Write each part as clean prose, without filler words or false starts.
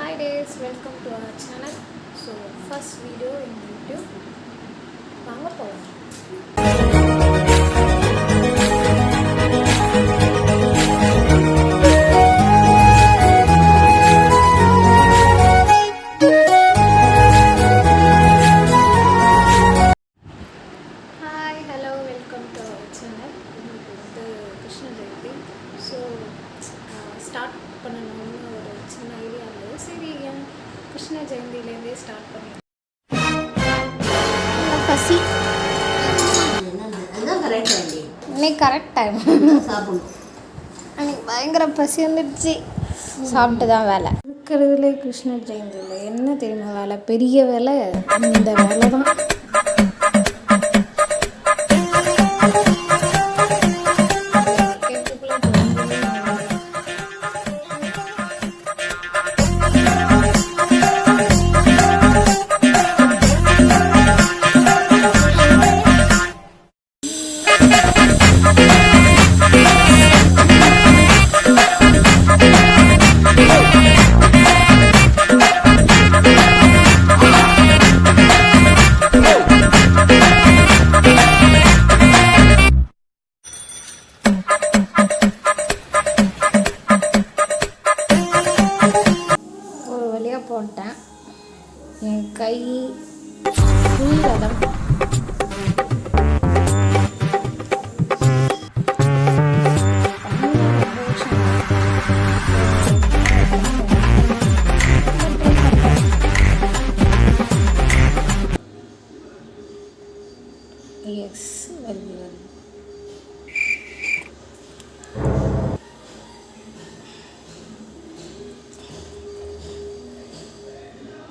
Hi days, welcome to our channel. So first video in YouTube. வாங்க போலாம். Hi, hello, welcome to our channel. இன்னைக்கு வந்து Krishna Jayanthi. So start பண்ணணும்னு ஒரு சின்ன ஐடியா இருந்தது. சரி ஏன் கிருஷ்ண ஜெயந்திலேருந்தே ஸ்டார்ட் பண்ணி பசி இன்னைக்கு கரெக்ட் டைம் சாப்பிடணும். அன்றைக்கி பயங்கர பசி வந்துடுச்சு, சாப்பிட்டு தான் வேலை இருக்கிறதுல. கிருஷ்ண ஜெயந்தியில் என்ன தெரியுமா வேலை, பெரிய வேலை இந்த வேலை தான். போட்டேன். என் கை ஃபுல் ரதம். Yes, very very.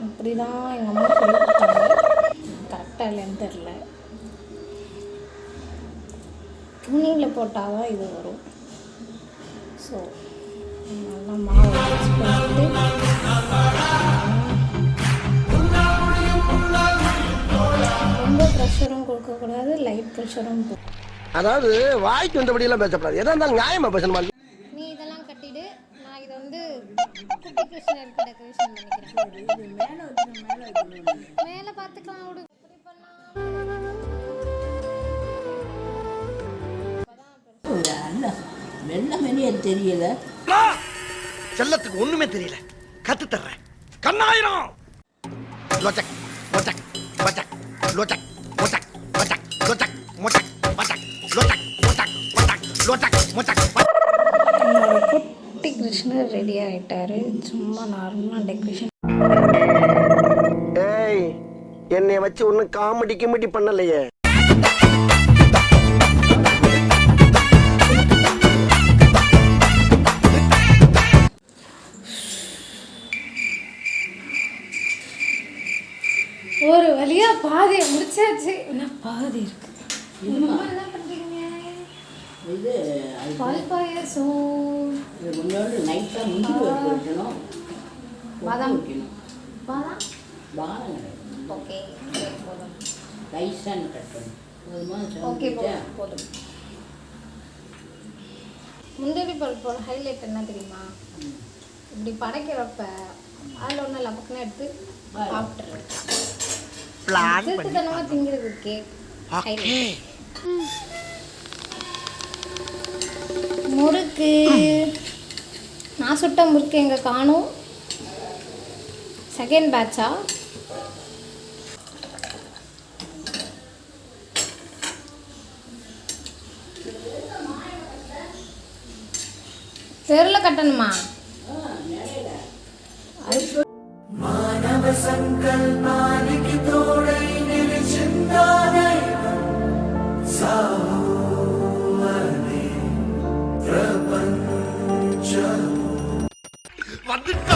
இப்படி தான் எங்கள் அம்மா சொல்லி கொடுத்தாங்க. கரெக்டாக இல்லைன்னு தெரில. துணியில் போட்டால் தான் இது வரும். ஸோ நல்லா மாவு மிக்ஸ் பண்ணிட்டு ரொம்ப ப்ரெஷரும் கொடுக்கக்கூடாது, லைட் ப்ரெஷரும். அதாவது வாய்க்கு வந்தபடியெல்லாம் பேசக்கூடாது, எதா இருந்தாலும் நியாயமா பேசணும். நீ இதெல்லாம் கட்டிடு, நான் இதை வந்து குட்டி கிருஷ்ணருக்கு டெக்கரேஷன் பண்ணிக்கிறேன். மேலே பார்த்துக்கலாம் விடு. தெரியல, செல்லத்துக்கு ஒண்ணுமே தெரியல. கத்து தர்றேன் கண்ணாயிரம். லோச்சக் லோச்சக் லோச்சக் லோச்சக் லோச்சக் லோச்சக் லோச்சக் மோச்சக் மோச்சக் லோச்சக் மோச்சக் மோச்சக் லோச்சக் மோச்சக். என்னோட குட்டி கிருஷ்ணர் ரெடி ஆகிட்டாரு. சும்மா நார்மலாக டெக்கரேஷன். ஏய், என்னை வச்சு ஒன்றும் காமெடி கிமெடி பண்ணலையே. ஒரு வழியா பாதியை முடிச்சாச்சு. என்ன பாதி இருக்கு. என்ன பண்றீங்க? இது பால் பாயாசம். முன்னாடி நைட்டாக முந்திரி வைக்கணும், பாதாம் வைக்கணும். பாதாம் பாதாம் ஓகே போதும். ரைஸாக கட் பண்ணணும். ஓகே போதும். முந்திரி பருப்போட ஹைலைட் என்ன தெரியுமா? இப்படி படைக்கிறப்ப அதில் ஒன்று லபக்குன்னு எடுத்து சாப்பிட்றது. திருத்தனமாக திங்கிறது கேக் ஹைலைட். முறுக்கு நான் சுட்ட முறுக்கு எங்கே காணும்? செகண்ட் பேட்சா? தெருல கட்டணுமா? మానవ సంకల్పానికి తోడై నిలిచిందానే సాహోనే ప్రపంచం. வந்துட்டேன்